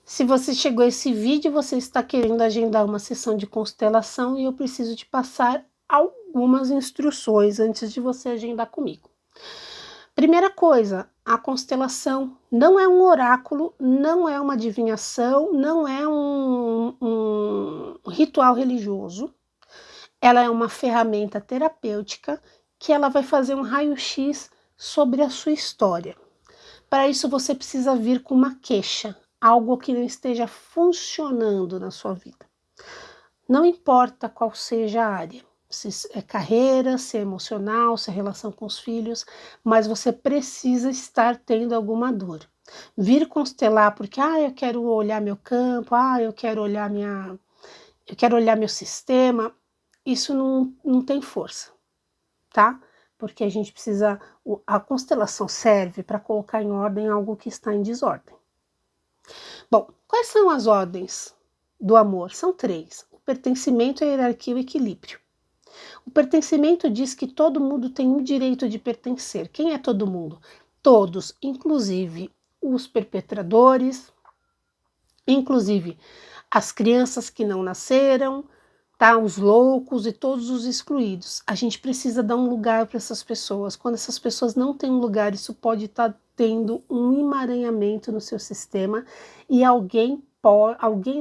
Se você chegou a esse vídeo, você está querendo agendar uma sessão de constelação e eu preciso te passar algumas instruções antes de você agendar comigo. Primeira coisa, a constelação não é um oráculo, não é uma adivinhação, não é um ritual religioso. Ela é uma ferramenta terapêutica que ela vai fazer um raio-x sobre a sua história. Para isso você precisa vir com uma queixa, algo que não esteja funcionando na sua vida. Não importa qual seja a área, se é carreira, se é emocional, se é relação com os filhos, mas você precisa estar tendo alguma dor. Vir constelar porque eu quero olhar meu campo, eu quero olhar meu sistema, isso não tem força, tá? Porque a gente precisa, a constelação serve para colocar em ordem algo que está em desordem. Bom, quais são as ordens do amor? São 3: o pertencimento, a hierarquia e o equilíbrio. O pertencimento diz que todo mundo tem o direito de pertencer. Quem é todo mundo? Todos, inclusive os perpetradores, inclusive as crianças que não nasceram, tá? Os loucos e todos os excluídos. A gente precisa dar um lugar para essas pessoas. Quando essas pessoas não têm um lugar, isso pode estar tendo um emaranhamento no seu sistema e alguém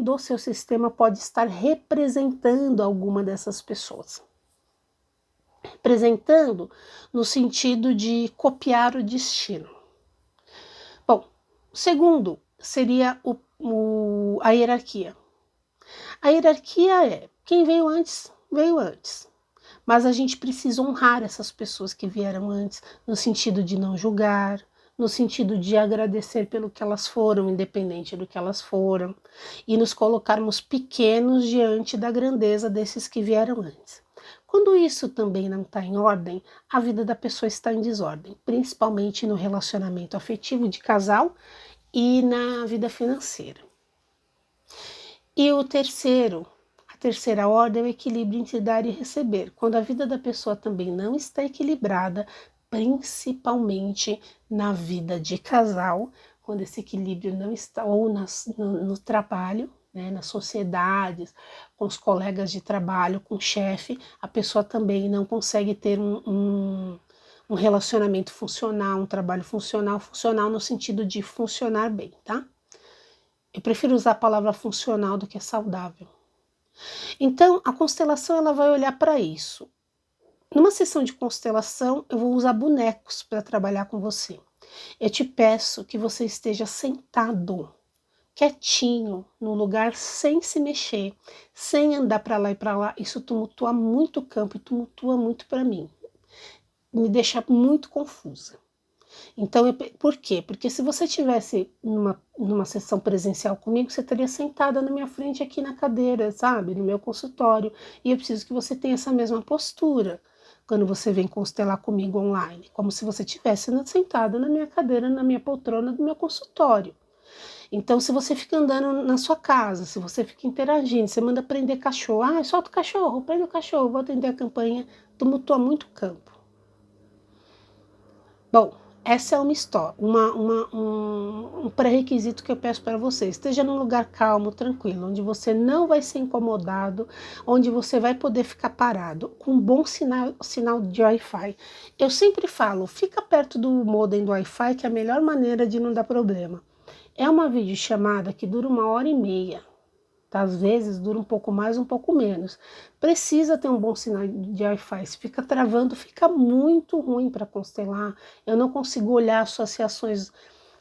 do seu sistema pode estar representando alguma dessas pessoas. Representando no sentido de copiar o destino. Bom, o segundo seria a hierarquia. A hierarquia é: quem veio antes, veio antes. Mas a gente precisa honrar essas pessoas que vieram antes, no sentido de não julgar, no sentido de agradecer pelo que elas foram, independente do que elas foram, e nos colocarmos pequenos diante da grandeza desses que vieram antes. Quando isso também não está em ordem, a vida da pessoa está em desordem, principalmente no relacionamento afetivo de casal e na vida financeira. E a terceira ordem é o equilíbrio entre dar e receber. Quando a vida da pessoa também não está equilibrada, principalmente na vida de casal, quando esse equilíbrio não está, ou no trabalho, né, nas sociedades, com os colegas de trabalho, com o chefe, a pessoa também não consegue ter um relacionamento funcional, um trabalho funcional no sentido de funcionar bem, tá? Eu prefiro usar a palavra funcional do que saudável. Então, a constelação ela vai olhar para isso. Numa sessão de constelação, eu vou usar bonecos para trabalhar com você. Eu te peço que você esteja sentado, quietinho, no lugar, sem se mexer, sem andar para lá e para lá. Isso tumultua muito o campo e tumultua muito para mim. Me deixa muito confusa. Então, por quê? Porque se você estivesse numa sessão presencial comigo, você estaria sentada na minha frente aqui na cadeira, sabe? No meu consultório. E eu preciso que você tenha essa mesma postura quando você vem constelar comigo online. Como se você estivesse sentada na minha cadeira, na minha poltrona do meu consultório. Então, se você fica andando na sua casa, se você fica interagindo, você manda prender cachorro. Solta o cachorro, prende o cachorro, vou atender a campanha, tumultua muito o campo. Bom, essa é uma história, um pré-requisito que eu peço para você. Esteja num lugar calmo, tranquilo, onde você não vai ser incomodado, onde você vai poder ficar parado, com um bom sinal de Wi-Fi. Eu sempre falo, fica perto do modem do Wi-Fi, que é a melhor maneira de não dar problema. É uma videochamada que dura 1h30. Às vezes dura um pouco mais, um pouco menos. Precisa ter um bom sinal de Wi-Fi. Se fica travando, fica muito ruim para constelar. Eu não consigo olhar associações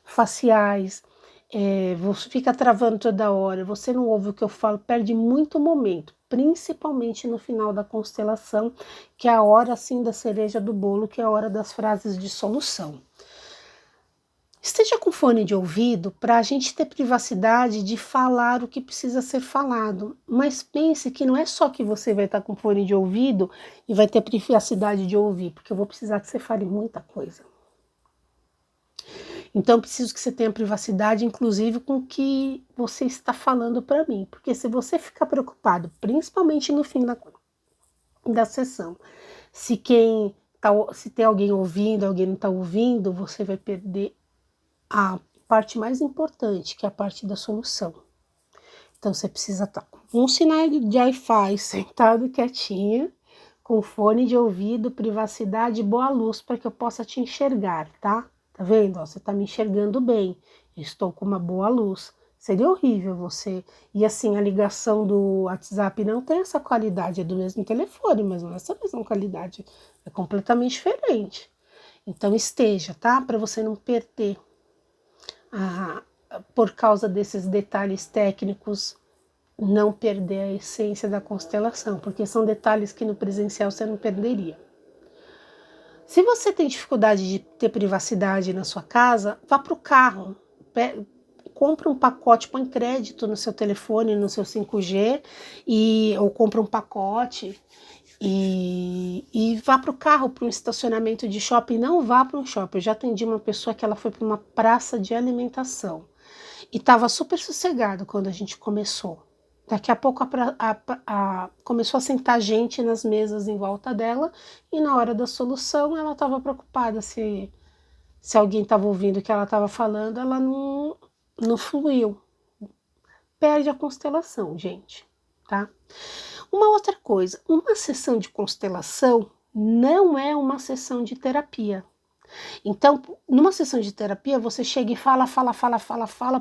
faciais. Você fica travando toda hora. Você não ouve o que eu falo, perde muito momento. Principalmente no final da constelação, que é a hora assim da cereja do bolo, que é a hora das frases de solução. Esteja com fone de ouvido para a gente ter privacidade de falar o que precisa ser falado. Mas pense que não é só que você vai estar com fone de ouvido e vai ter privacidade de ouvir, porque eu vou precisar que você fale muita coisa. Então, eu preciso que você tenha privacidade, inclusive com o que você está falando para mim. Porque se você ficar preocupado, principalmente no fim da sessão, se tem alguém ouvindo, alguém não está ouvindo, você vai perder a parte mais importante, que é a parte da solução. Então, você precisa estar com um sinal de Wi-Fi, sentado quietinha, com fone de ouvido, privacidade e boa luz, para que eu possa te enxergar, tá? Tá vendo? Ó, você tá me enxergando bem. Estou com uma boa luz. Seria horrível você... E assim, a ligação do WhatsApp não tem essa qualidade, é do mesmo telefone, mas não é essa mesma qualidade. É completamente diferente. Então, esteja, tá? Para você não perder por causa desses detalhes técnicos, não perder a essência da constelação, porque são detalhes que no presencial você não perderia. Se você tem dificuldade de ter privacidade na sua casa, vá para o carro, compra um pacote, põe crédito no seu telefone, no seu 5G, ou compra um pacote e vá para o carro, para um estacionamento de shopping. Não vá para um shopping. Eu já atendi uma pessoa que ela foi para uma praça de alimentação e estava super sossegado quando a gente começou. Daqui a pouco começou a sentar gente nas mesas em volta dela e na hora da solução ela estava preocupada se alguém estava ouvindo o que ela estava falando. Ela não fluiu. Perde a constelação, gente, tá? Uma outra coisa, uma sessão de constelação não é uma sessão de terapia. Então, numa sessão de terapia, você chega e fala,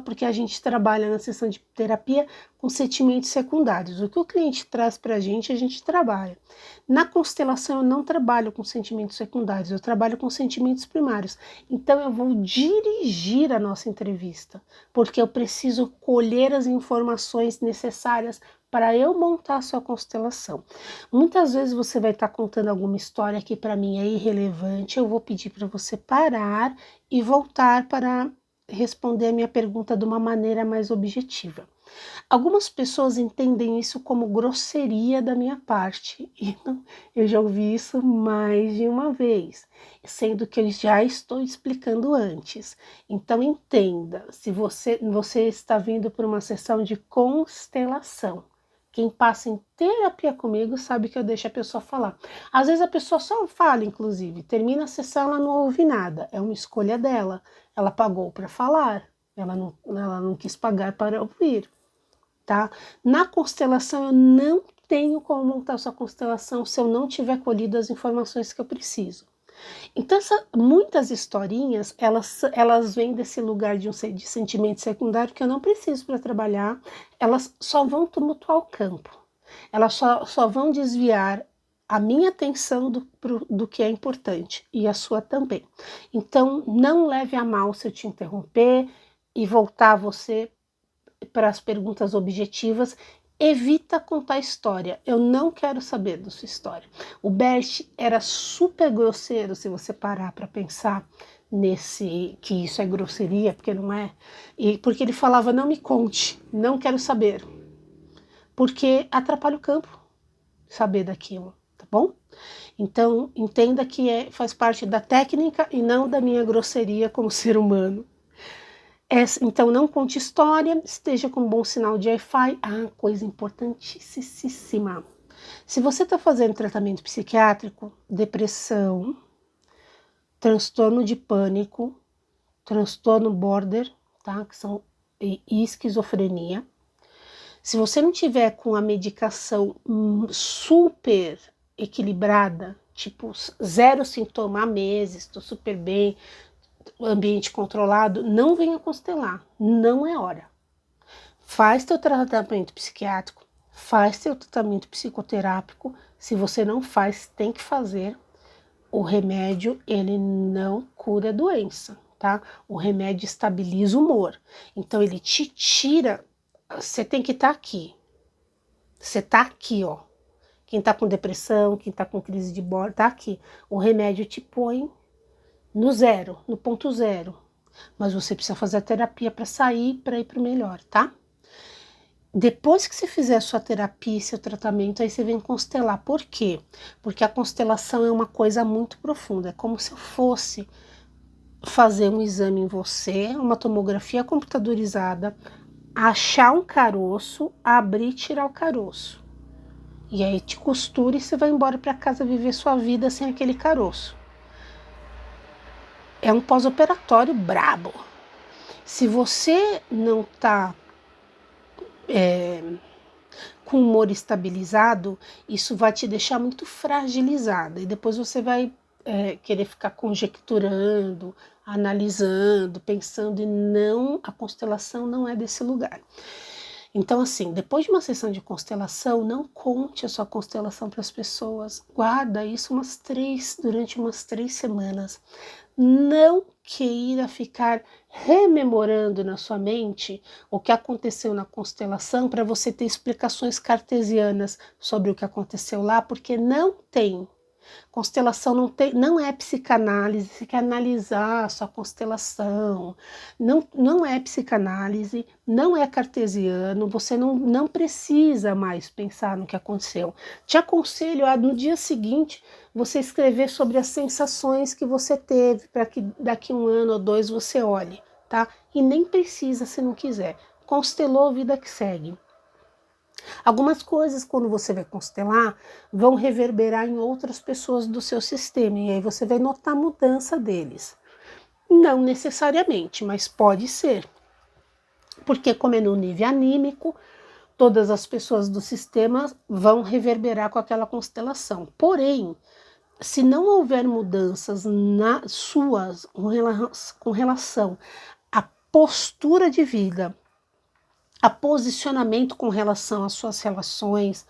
porque a gente trabalha na sessão de terapia com sentimentos secundários. O que o cliente traz para a gente trabalha. Na constelação, eu não trabalho com sentimentos secundários, eu trabalho com sentimentos primários. Então, eu vou dirigir a nossa entrevista, porque eu preciso colher as informações necessárias para eu montar a sua constelação. Muitas vezes você vai estar contando alguma história que para mim é irrelevante, eu vou pedir para você parar e voltar para responder a minha pergunta de uma maneira mais objetiva. Algumas pessoas entendem isso como grosseria da minha parte, e eu já ouvi isso mais de uma vez, sendo que eu já estou explicando antes. Então entenda, se você está vindo para uma sessão de constelação, quem passa em terapia comigo sabe que eu deixo a pessoa falar. Às vezes a pessoa só fala, inclusive, termina a sessão, ela não ouve nada, é uma escolha dela. Ela pagou para falar, ela não quis pagar para ouvir, tá? Na constelação eu não tenho como montar sua constelação se eu não tiver colhido as informações que eu preciso. Então, muitas historinhas, elas vêm desse lugar de sentimento secundário que eu não preciso para trabalhar, elas só vão tumultuar o campo, elas só vão desviar a minha atenção do que é importante, e a sua também. Então, não leve a mal se eu te interromper e voltar você para as perguntas objetivas. Evita contar história, eu não quero saber da sua história. O Bert era super grosseiro, se você parar para pensar que isso é grosseria, porque não é, e porque ele falava, não me conte, não quero saber, porque atrapalha o campo saber daquilo, tá bom? Então entenda que faz parte da técnica e não da minha grosseria como ser humano. Então não conte história, esteja com um bom sinal de Wi-Fi. Coisa importantíssima. Se você está fazendo tratamento psiquiátrico, depressão, transtorno de pânico, transtorno border, tá? E esquizofrenia. Se você não tiver com a medicação super equilibrada, tipo 0 sintoma há meses, estou super bem, ambiente controlado, não venha constelar, não é hora. Faz teu tratamento psiquiátrico, faz teu tratamento psicoterápico. Se você não faz, tem que fazer. O remédio, ele não cura a doença, tá? O remédio estabiliza o humor. Então, ele te tira. Você tem que estar aqui. Você tá aqui, ó. Quem tá com depressão, quem tá com crise de bordo, tá aqui. O remédio te põe no zero, no ponto zero. Mas você precisa fazer a terapia para sair, para ir para o melhor, tá? Depois que você fizer a sua terapia, seu tratamento, aí você vem constelar. Por quê? Porque a constelação é uma coisa muito profunda. É como se eu fosse fazer um exame em você, uma tomografia computadorizada, achar um caroço, abrir e tirar o caroço. E aí te costura e você vai embora para casa viver sua vida sem aquele caroço. É um pós-operatório brabo. Se você não está com o humor estabilizado, isso vai te deixar muito fragilizada e depois você vai querer ficar conjecturando, analisando, pensando e não, a constelação não é desse lugar. Então, assim, depois de uma sessão de constelação, não conte a sua constelação para as pessoas. Guarda isso durante umas 3 semanas. Não queira ficar rememorando na sua mente o que aconteceu na constelação para você ter explicações cartesianas sobre o que aconteceu lá, porque não tem. Constelação não é psicanálise, você quer analisar a sua constelação, não é psicanálise, não é cartesiano, você não precisa mais pensar no que aconteceu. Te aconselho a, no dia seguinte, você escrever sobre as sensações que você teve, para que daqui 1 ano ou 2 você olhe, tá? E nem precisa se não quiser. Constelou, vida que segue. Algumas coisas, quando você vai constelar, vão reverberar em outras pessoas do seu sistema, e aí você vai notar a mudança deles. Não necessariamente, mas pode ser. Porque como é no nível anímico, todas as pessoas do sistema vão reverberar com aquela constelação. Porém, se não houver mudanças nas suas com relação à postura de vida, a posicionamento com relação às suas relações,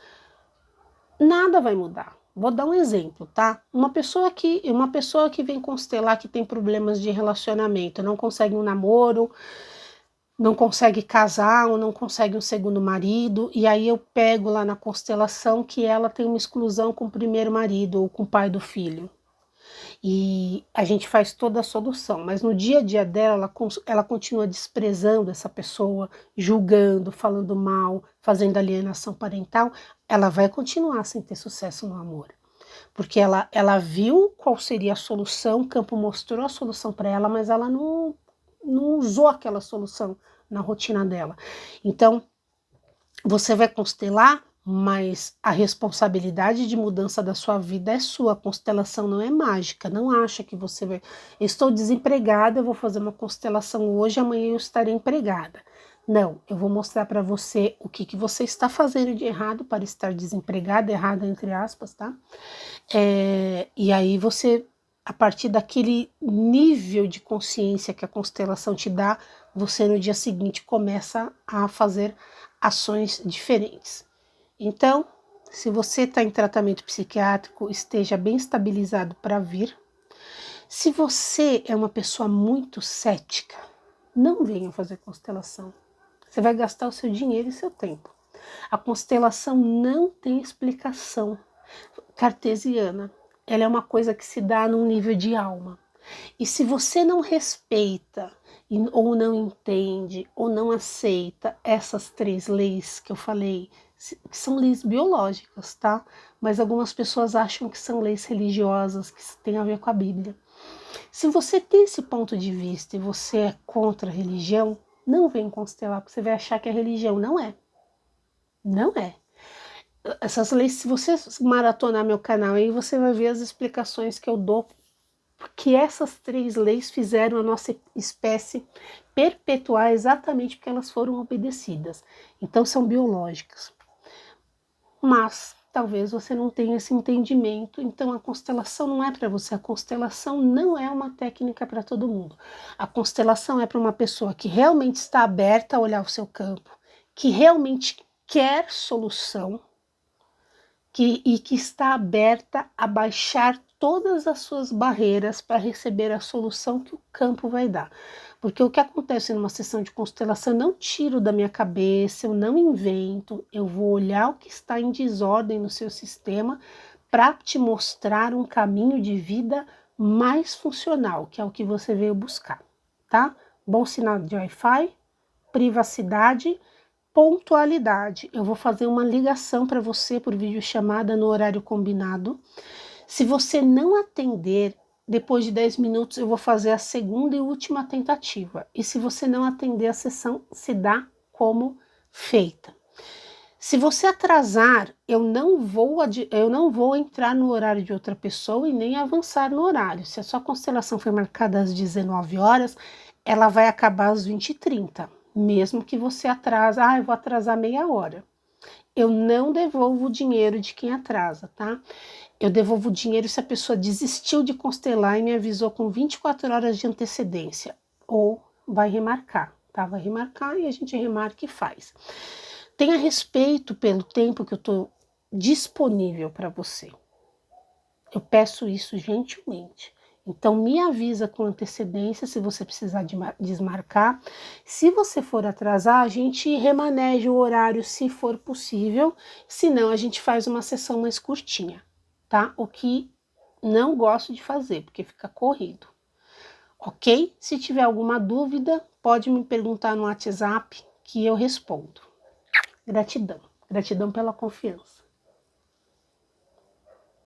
nada vai mudar. Vou dar um exemplo, tá? Uma pessoa que vem constelar, que tem problemas de relacionamento, não consegue um namoro, não consegue casar ou não consegue um segundo marido, e aí eu pego lá na constelação que ela tem uma exclusão com o primeiro marido ou com o pai do filho. E a gente faz toda a solução, mas no dia a dia dela, ela continua desprezando essa pessoa, julgando, falando mal, fazendo alienação parental, ela vai continuar sem ter sucesso no amor. Porque ela viu qual seria a solução, o campo mostrou a solução para ela, mas ela não usou aquela solução na rotina dela. Então, você vai constelar, mas a responsabilidade de mudança da sua vida é sua. A constelação não é mágica. Não acha que você vai... Estou desempregada, eu vou fazer uma constelação hoje, amanhã eu estarei empregada. Não, eu vou mostrar para você o que você está fazendo de errado para estar desempregada, errada entre aspas, tá? E aí você, a partir daquele nível de consciência que a constelação te dá, você no dia seguinte começa a fazer ações diferentes. Então, se você está em tratamento psiquiátrico, esteja bem estabilizado para vir. Se você é uma pessoa muito cética, não venha fazer constelação. Você vai gastar o seu dinheiro e seu tempo. A constelação não tem explicação cartesiana. Ela é uma coisa que se dá num nível de alma. E se você não respeita, ou não entende, ou não aceita essas 3 leis que eu falei, que são leis biológicas, tá? Mas algumas pessoas acham que são leis religiosas, que têm a ver com a Bíblia. Se você tem esse ponto de vista e você é contra a religião, não vem constelar, porque você vai achar que é religião. Não é. Não é. Essas leis, se você maratonar meu canal aí, você vai ver as explicações que eu dou, porque essas 3 leis fizeram a nossa espécie perpetuar exatamente porque elas foram obedecidas. Então são biológicas. Mas talvez você não tenha esse entendimento, então a constelação não é para você. A constelação não é uma técnica para todo mundo. A constelação é para uma pessoa que realmente está aberta a olhar o seu campo, que realmente quer solução, e que está aberta a baixar todas as suas barreiras para receber a solução que o campo vai dar. Porque o que acontece numa sessão de constelação, eu não tiro da minha cabeça, eu não invento, eu vou olhar o que está em desordem no seu sistema para te mostrar um caminho de vida mais funcional, que é o que você veio buscar, tá? Bom sinal de Wi-Fi, privacidade, pontualidade. Eu vou fazer uma ligação para você por videochamada no horário combinado. Se você não atender, depois de 10 minutos eu vou fazer a segunda e última tentativa. E se você não atender, a sessão se dá como feita. Se você atrasar, eu não vou entrar no horário de outra pessoa e nem avançar no horário. Se a sua constelação foi marcada às 19 horas, ela vai acabar às 20h30, mesmo que você atrasa, eu vou atrasar meia hora. Eu não devolvo o dinheiro de quem atrasa, tá? Eu devolvo o dinheiro se a pessoa desistiu de constelar e me avisou com 24 horas de antecedência. Ou vai remarcar, tá? Vai remarcar e a gente remarca e faz. Tenha respeito pelo tempo que eu tô disponível para você. Eu peço isso gentilmente. Então, me avisa com antecedência se você precisar desmarcar. Se você for atrasar, a gente remaneja o horário se for possível. Se não, a gente faz uma sessão mais curtinha, tá? O que não gosto de fazer, porque fica corrido. Ok? Se tiver alguma dúvida, pode me perguntar no WhatsApp que eu respondo. Gratidão. Gratidão pela confiança.